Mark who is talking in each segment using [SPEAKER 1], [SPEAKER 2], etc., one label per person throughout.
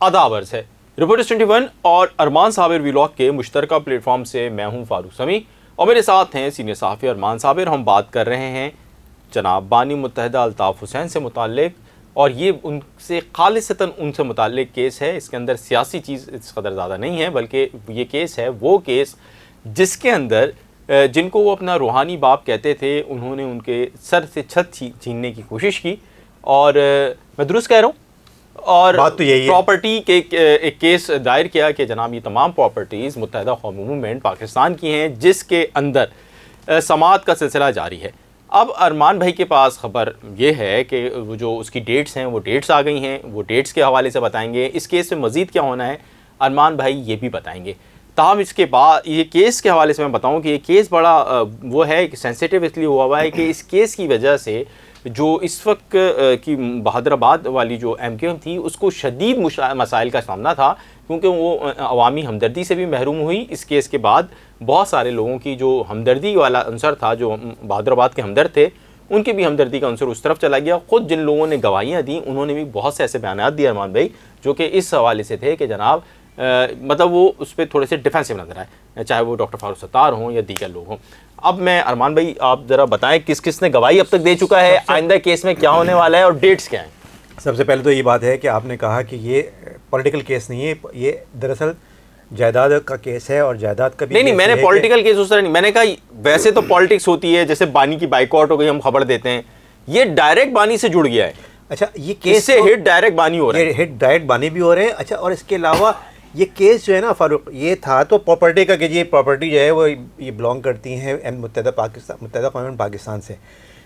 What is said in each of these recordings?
[SPEAKER 1] आदाब अर्ज़ है रिपोर्टर्स 21 और अरमान साबिर व्लॉग के मुश्तरका प्लेटफॉर्म से मैं हूं फारूक समी और मेरे साथ हैं सीनियर सहाफ़ी अरमान साबिर। हम बात कर रहे हैं जनाब बानी मुत्तहिदा अल्ताफ़ हुसैन से मुताल्लिक, और ये उनसे खालिसतन उनसे मुताल्लिक केस है। इसके अंदर सियासी चीज़ इस कदर ज़्यादा नहीं है, बल्कि ये केस है वो केस जिसके अंदर जिनको वो अपना रूहानी बाप कहते थे, उन्होंने उनके सर से छत छीनने की कोशिश की। और मैं दुरुस्त कह रहा हूँ, और
[SPEAKER 2] बात तो यही है।
[SPEAKER 1] प्रॉपर्टी के एक केस दायर किया कि जनाब ये तमाम प्रॉपर्टीज़ मुत्तहिदा कौमी मूवमेंट पाकिस्तान की हैं, जिसके अंदर समाअत का सिलसिला जारी है। अब अरमान भाई के पास ख़बर ये है कि वो जो उसकी डेट्स हैं वो डेट्स आ गई हैं, वो डेट्स के हवाले से बताएंगे। इस केस में मज़ीद क्या होना है अरमान भाई ये भी बताएंगे। ताहम इसके बाद ये केस के हवाले से मैं बताऊँ कि ये केस बड़ा वो है सेंसिटिव इसलिए हुआ है कि इस केस की वजह से जो इस वक्त की बहादुराबाद वाली जो MQM थी उसको शदीद मसाइल का सामना था, क्योंकि वो अवामी हमदर्दी से भी महरूम हुई। इस केस के बाद बहुत सारे लोगों की जो हमदर्दी वाला अंसर था, जो बहादुराबाद के हमदर्द थे, उनकी भी हमदर्दी का अंसर उस तरफ चला गया। ख़ुद जिन लोगों ने गवाहियाँ दी उन्होंने भी बहुत से ऐसे बयान दिए अरमान भाई, जो कि इस हवाले से थे कि जनाब मतलब वो उस पर थोड़े से डिफेंसिव नजर आए, चाहे वो डॉक्टर फारूक सत्तार हों या दीगर लोग हों। अब मैं अरमान भाई आप ज़रा बताएं किस किस ने गवाही अब तक दे चुका है, आइंदा केस में क्या होने वाला है और डेट्स क्या हैं।
[SPEAKER 2] सबसे पहले तो ये बात है कि आपने कहा कि ये पॉलिटिकल केस नहीं है, ये दरअसल जायदाद का केस है। और जायदाद का भी
[SPEAKER 1] नहीं, मैंने पॉलिटिकल केस उस तरह नहीं, मैंने कहा वैसे तो पॉलिटिक्स होती है, जैसे बानी की बाइकआउट हो गई हम खबर देते हैं, ये डायरेक्ट बानी से जुड़ गया है।
[SPEAKER 2] अच्छा, ये केस
[SPEAKER 1] से हिट डायरेक्ट बानी हो रहा है,
[SPEAKER 2] हिट डायरेक्ट बानी भी हो रहे हैं। अच्छा, और इसके अलावा ये केस जो है ना फारूक, ये था तो प्रॉपर्टी का कि ये प्रॉपर्टी जो है वो ये बिलोंग करती है मुत्तहिदा कौमी मूवमेंट पाकिस्तान से।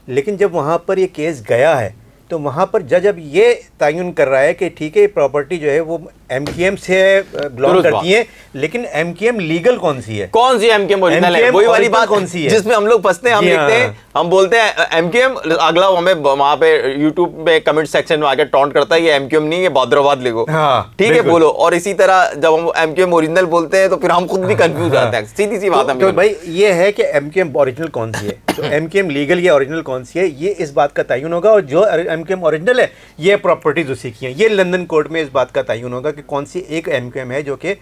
[SPEAKER 2] लेकिन जब वहाँ पर ये केस गया है तो वहाँ पर जज अब ये तयन कर रहा है कि ठीक है, प्रॉपर्टी जो है वो MQM से बिलोंग करती है, लेकिन MQM लीगल कौन सी है,
[SPEAKER 1] कौन सी MQM ओरिजिनल है, वही वाली बात
[SPEAKER 2] कौन सी है
[SPEAKER 1] जिसमें हम लोग फंसते हैं। हम लिखते हैं, हम बोलते हैं MQM, अगला हमें वहाँ पे यूट्यूब में कमेंट सेक्शन में आके टॉन्ट करता है ये MQM नहीं है, बहादुराबाद लिखो। ठीक है, बोलो। और इसी तरह जब हम MQM ओरिजिनल बोलते हैं तो फिर हम खुद भी कंफ्यूज जाते हैं। सीधी सी बात है।
[SPEAKER 2] तो भाई ये है कि MQM ओरिजिनल कौन सी है, तो MQM लीगल या ओरिजिनल कौन सी है, ये इस बात का तयन होगा। और जो MQM ओरिजिनल है ये प्रॉपर्टीज उसी की हैं। ये लंदन कोर्ट में इस बात का तयन होगा कि कौन सी एक MQM है जो कि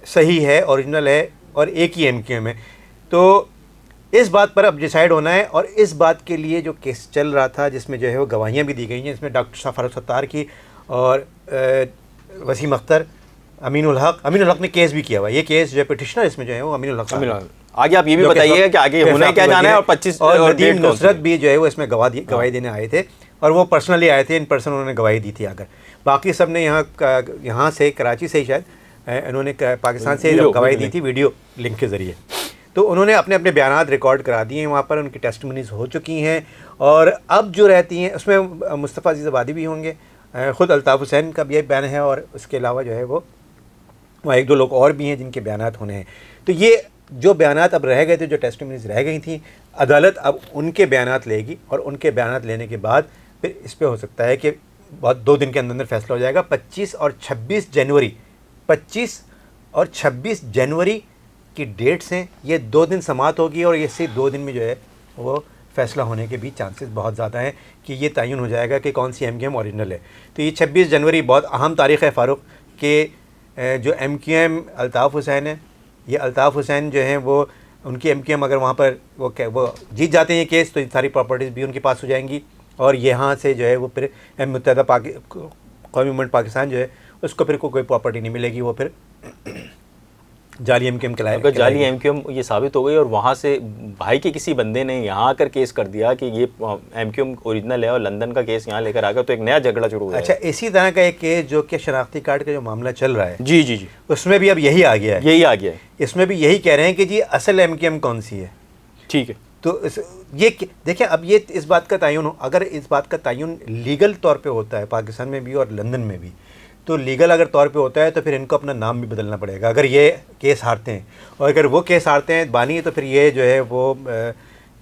[SPEAKER 2] सही है, ओरिजिनल है, और एक ही MQM है। तो इस बात पर अब डिसाइड होना है। और इस बात के लिए जो केस चल रहा था, जिसमें जो है वो गवाहियाँ भी दी गई हैं, इसमें डॉक्टर फारूक सत्तार की और वसीम अख्तर, अमीनुल हक ने केस भी किया हुआ। ये केस जो है पिटिशनर इसमें जो है वो अमीनुल हक।
[SPEAKER 1] आगे आप ये भी बताइएगा कि आगे होना क्या जाना है। और 25
[SPEAKER 2] और नदीम नुसरत भी जो है वो इसमें गवाही देने आए थे, और वो पर्सनली आए थे, इन पर्सन उन्होंने गवाही दी थी। आकर बाकी सब ने यहाँ से कराची से ही शायद इन्होंने पाकिस्तान से गवाही दी थी वीडियो लिंक के ज़रिए। तो उन्होंने अपने अपने बयान रिकॉर्ड करा दिए हैं, वहाँ पर उनकी टेस्टमनीज हो चुकी हैं। और अब जो रहती हैं उसमें मुस्तफ़ा अज़ीज़ आबादी भी होंगे, ख़ुद अल्ताफ़ हुसैन का भी एक बयान है, और उसके अलावा जो है वो वहाँ एक दो लोग और भी हैं जिनके बयान होने हैं। तो ये जो बयान अब रह गए थे, जो टेस्टमनीज रह गई थी, अदालत अब उनके बयान लेगी, और उनके बयान लेने के बाद फिर इस पर हो सकता है कि बहुत 2 दिन के अंदर फैसला हो जाएगा। 25 और 26 जनवरी की डेट्स हैं। ये 2 दिन समाअत होगी, और ये सिर्फ 2 दिन में जो है वो फैसला होने के भी चांसेस बहुत ज़्यादा हैं कि ये तयन हो जाएगा कि कौन सी MQM ओरिजिनल है। तो ये 26 जनवरी बहुत अहम तारीख़ है फारूक, कि जो MQM अल्ताफ़ हुसैन है, ये अल्ताफ़ हुसैन जो हैं वो उनकी MQM अगर वहाँ पर वो जीत जाते हैं ये केस, तो सारी प्रॉपर्टीज़ भी उनके पास हो जाएंगी। और यहाँ से जो है वो फिर मुत्तहिदा कौमी मूवमेंट पाकिस्तान जो है उसको फिर कोई प्रॉपर्टी नहीं मिलेगी, वो फिर जाली MQM
[SPEAKER 1] अगर जाली MQM ये साबित हो गई, और वहाँ से भाई के किसी बंदे ने यहाँ आकर केस कर दिया कि ये MQM ओरिजिनल है और लंदन का केस यहाँ लेकर आ गया, तो एक नया झगड़ा शुरू हो गया।
[SPEAKER 2] अच्छा, इसी तरह का एक केस जो कि शनाख्ती कार्ड का जो मामला चल रहा है,
[SPEAKER 1] जी,
[SPEAKER 2] उसमें भी अब यही आ गया है। इसमें भी यही कह रहे हैं कि जी असल MQM कौन सी है। ठीक है, तो ये देखिए, अब ये इस बात का तयन हो, अगर इस बात का तयन लीगल तौर पे होता है पाकिस्तान में भी और लंदन में भी, तो लीगल अगर तौर पे होता है तो फिर इनको अपना नाम भी बदलना पड़ेगा अगर ये केस हारते हैं। और अगर वो केस हारते हैं बानी, तो फिर ये जो है वो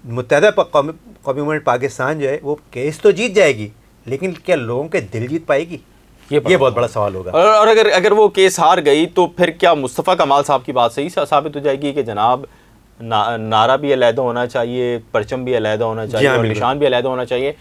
[SPEAKER 2] मुत्तहिदा कौमी मूवमेंट पाकिस्तान जो है वो केस तो जीत जाएगी, लेकिन क्या लोगों के दिल जीत पाएगी, ये बहुत बड़ा सवाल होगा।
[SPEAKER 1] और अगर वो केस हार गई तो फिर क्या मुस्तफ़ा कमाल साहब की बात सही साबित हो जाएगी कि जनाब नारा भी अलहदा होना चाहिए, परचम भी अलहदा होना चाहिए और निशान भी अलहदा होना चाहिए।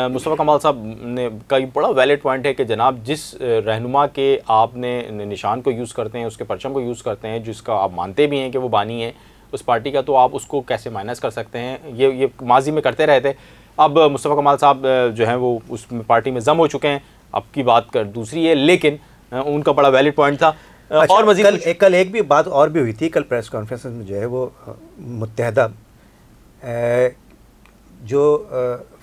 [SPEAKER 1] मुस्तफ़ा कमाल साहब ने का बड़ा वैलिड पॉइंट है कि जनाब जिस रहनुमा के आपने निशान को यूज़ करते हैं, उसके परचम को यूज़ करते हैं, जिसका आप मानते भी हैं कि वो बानी है उस पार्टी का, तो आप उसको कैसे माइनस कर सकते हैं? ये माजी में करते रहे थे। अब मुस्तफ़ा कमाल साहब जो हैं वो उस पार्टी में जम हो चुके हैं, अब की बात कर दूसरी है, लेकिन उनका बड़ा वैलिड पॉइंट था।
[SPEAKER 2] अच्छा,
[SPEAKER 1] और मज़ीद
[SPEAKER 2] कल एक भी बात और भी हुई थी, कल प्रेस कॉन्फ्रेंस में जो है वो मुत्तहदा जो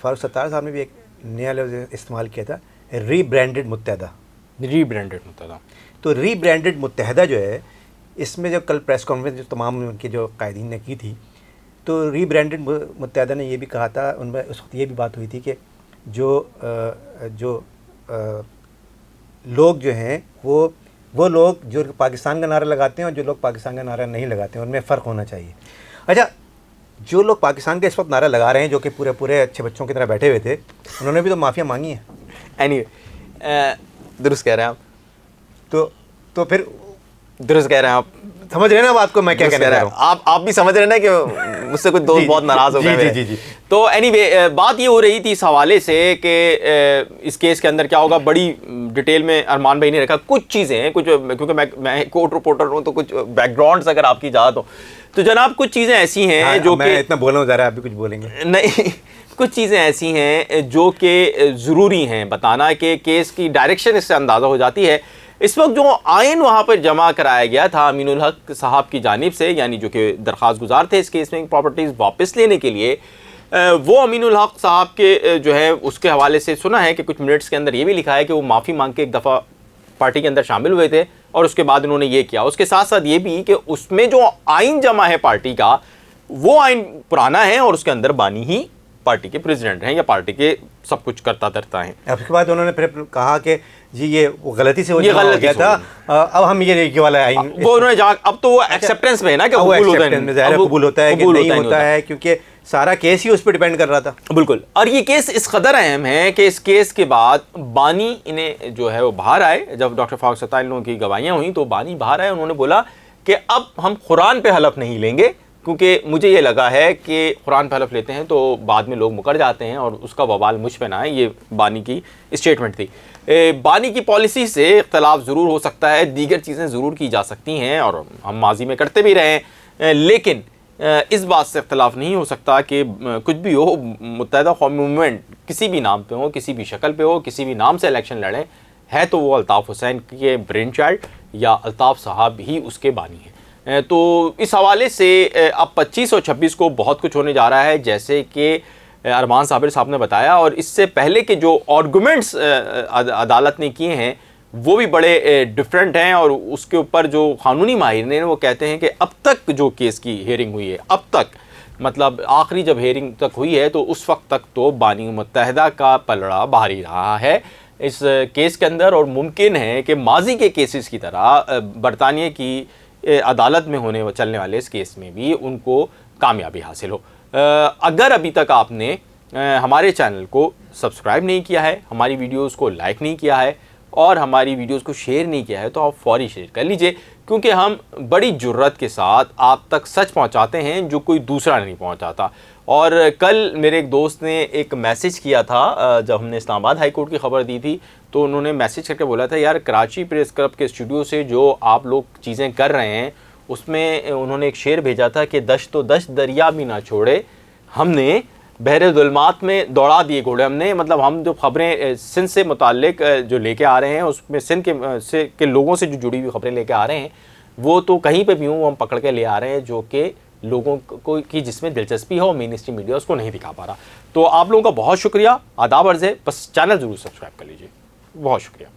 [SPEAKER 2] फारूक सत्तार साहब ने भी एक नया लफ्ज़ इस्तेमाल किया था, रीब्रांडेड मुत्तहदा।
[SPEAKER 1] रीब्रांडेड मुत्तहदा,
[SPEAKER 2] तो रीब्रांडेड मुत्तहदा जो है, इसमें जब कल प्रेस कॉन्फ्रेंस जो तमाम उनके जो कायदीन ने की थी, तो रीब्रांडेड मुत्तहदा ने ये भी कहा था, उनमें उस वक्त ये भी बात हुई थी कि जो लोग जो हैं वो लोग जो पाकिस्तान का नारा लगाते हैं और जो लोग पाकिस्तान का नारा नहीं लगाते हैं, उनमें फ़र्क होना चाहिए। अच्छा, जो लोग पाकिस्तान का इस वक्त नारा लगा रहे हैं, जो कि पूरे अच्छे बच्चों की तरह बैठे हुए थे, उन्होंने भी तो माफ़िया मांगी है।
[SPEAKER 1] एनीवे, दुरुस्त कह रहे हैं आप।
[SPEAKER 2] तो फिर
[SPEAKER 1] दुरुस्त कह रहे हैं आप,
[SPEAKER 2] समझ रहे हैं ना बात को मैं क्या कहना चाह रहा हूँ?
[SPEAKER 1] आप भी समझ रहे हैं ना कि मुझसे कुछ दोस्त बहुत नाराज हो गए।
[SPEAKER 2] जी।
[SPEAKER 1] तो एनीवे, बात ये हो रही थी इस हवाले से कि इस केस के अंदर क्या होगा, बड़ी डिटेल में अरमान भाई ने रखा। कुछ चीज़ें हैं, कुछ, क्योंकि मैं कोर्ट रिपोर्टर हूँ, तो कुछ बैकग्राउंड अगर आपकी इजाज़त हो तो जनाब कुछ चीज़ें ऐसी हैं जो कि
[SPEAKER 2] मैं इतना बोल रहा हूँ, ज़रा आप भी कुछ बोलेंगे?
[SPEAKER 1] नहीं, कुछ चीज़ें ऐसी हैं जो कि ज़रूरी हैं बताना, कि केस की डायरेक्शन इससे अंदाज़ा हो जाती है। इस वक्त जो आइन वहाँ पर जमा कराया गया था अमीनुल हक साहब की जानिब से, यानी जो कि दरख्वास्त गुजार थे इस केस में प्रॉपर्टीज़ वापस लेने के लिए, वो अमीनुल हक साहब के जो है उसके हवाले से सुना है कि कुछ मिनट्स के अंदर ये भी लिखा है कि वो माफ़ी मांग के एक दफ़ा पार्टी के अंदर शामिल हुए थे और उसके बाद उन्होंने ये किया। उसके साथ साथ ये भी कि उसमें जो आइन जमा है पार्टी का, वो आइन पुराना है और उसके अंदर बानी ही पार्टी के प्रेसिडेंट हैं या पार्टी के सब कुछ करता धरता है।
[SPEAKER 2] उसके बाद उन्होंने फिर कहा कि जी ये वो गलती से हो गया था, अब हम ये वाला आइन
[SPEAKER 1] वो उन्होंने अब तो वो एक्सेप्टेंस में है ना कि
[SPEAKER 2] कबूल होता है कि नहीं होता है, क्योंकि सारा केस ही उस पर डिपेंड कर रहा था।
[SPEAKER 1] बिल्कुल, और ये केस इस कदर अहम है कि इस केस के बाद बानी इन्हें जो है वो बाहर आए। जब डॉक्टर फारूक सत्तार लोगों की गवाहियाँ हुई तो बानी बाहर आए, उन्होंने बोला कि अब हम कुरान पे हलफ नहीं लेंगे, क्योंकि मुझे ये लगा है कि कुरान पे हलफ लेते हैं तो बाद में लोग मुकर जाते हैं और उसका बवाल मुझ पे ना है। ये बानी की स्टेटमेंट थी। बानी की पॉलिसी से इख्तलाफ ज़रूर हो सकता है, दीगर चीज़ें ज़रूर की जा सकती हैं और हम माजी में करते भी रहे हैं, लेकिन इस बात से इख्तलाफ नहीं हो सकता कि कुछ भी हो, मुत्तहदा कौमी मूवमेंट किसी भी नाम पे हो, किसी भी शक्ल पे हो, किसी भी नाम से इलेक्शन लड़े है तो वो अल्ताफ़ हुसैन के ब्रेन चाइल्ड या अल्ताफ़ साहब ही उसके बानी हैं। तो इस हवाले से अब 25 और 26 को बहुत कुछ होने जा रहा है, जैसे कि अरमान साबिर साहब ने बताया, और इससे पहले के जो आर्गूमेंट्स अदालत ने किए हैं वो भी बड़े डिफरेंट हैं। और उसके ऊपर जो कानूनी माहिर ने वो कहते हैं कि अब तक जो केस की हेयरिंग हुई है, अब तक मतलब आखिरी जब हेयरिंग तक हुई है तो उस वक्त तक तो बानी मुत्तहदा का पलड़ा बाहर ही रहा है इस केस के अंदर, और मुमकिन है कि माजी के केसेस की तरह बरतानिया की अदालत में चलने वाले इस केस में भी उनको कामयाबी हासिल हो। अगर अभी तक आपने हमारे चैनल को सब्सक्राइब नहीं किया है, हमारी वीडियोस को लाइक नहीं किया है और हमारी वीडियोस को शेयर नहीं किया है तो आप फौरी शेयर कर लीजिए, क्योंकि हम बड़ी जुर्रत के साथ आप तक सच पहुंचाते हैं जो कोई दूसरा नहीं पहुंचाता। और कल मेरे एक दोस्त ने एक मैसेज किया था, जब हमने इस्लामाबाद हाई कोर्ट की खबर दी थी तो उन्होंने मैसेज करके बोला था, यार कराची प्रेस क्लब के स्टूडियो से जो आप लोग चीज़ें कर रहे हैं उसमें उन्होंने एक शेर भेजा था कि दश तो दश दरिया भी ना छोड़े, हमने बहरे जुल्मात में दौड़ा दिए घोड़े। हमने मतलब हम जो खबरें सिंध से मुताल्लिक जो लेके आ रहे हैं उसमें सिंध के लोगों से जो जुड़ी हुई खबरें लेके आ रहे हैं वो तो कहीं पे भी हूँ वो हम पकड़ के ले आ रहे हैं, जो कि लोगों को की जिसमें दिलचस्पी हो, मेन स्ट्रीम मीडिया उसको नहीं दिखा पा रहा। तो आप लोगों का बहुत शुक्रिया, आदाब अर्ज़ है, बस चैनल ज़रूर सब्सक्राइब कर लीजिए। बहुत शुक्रिया।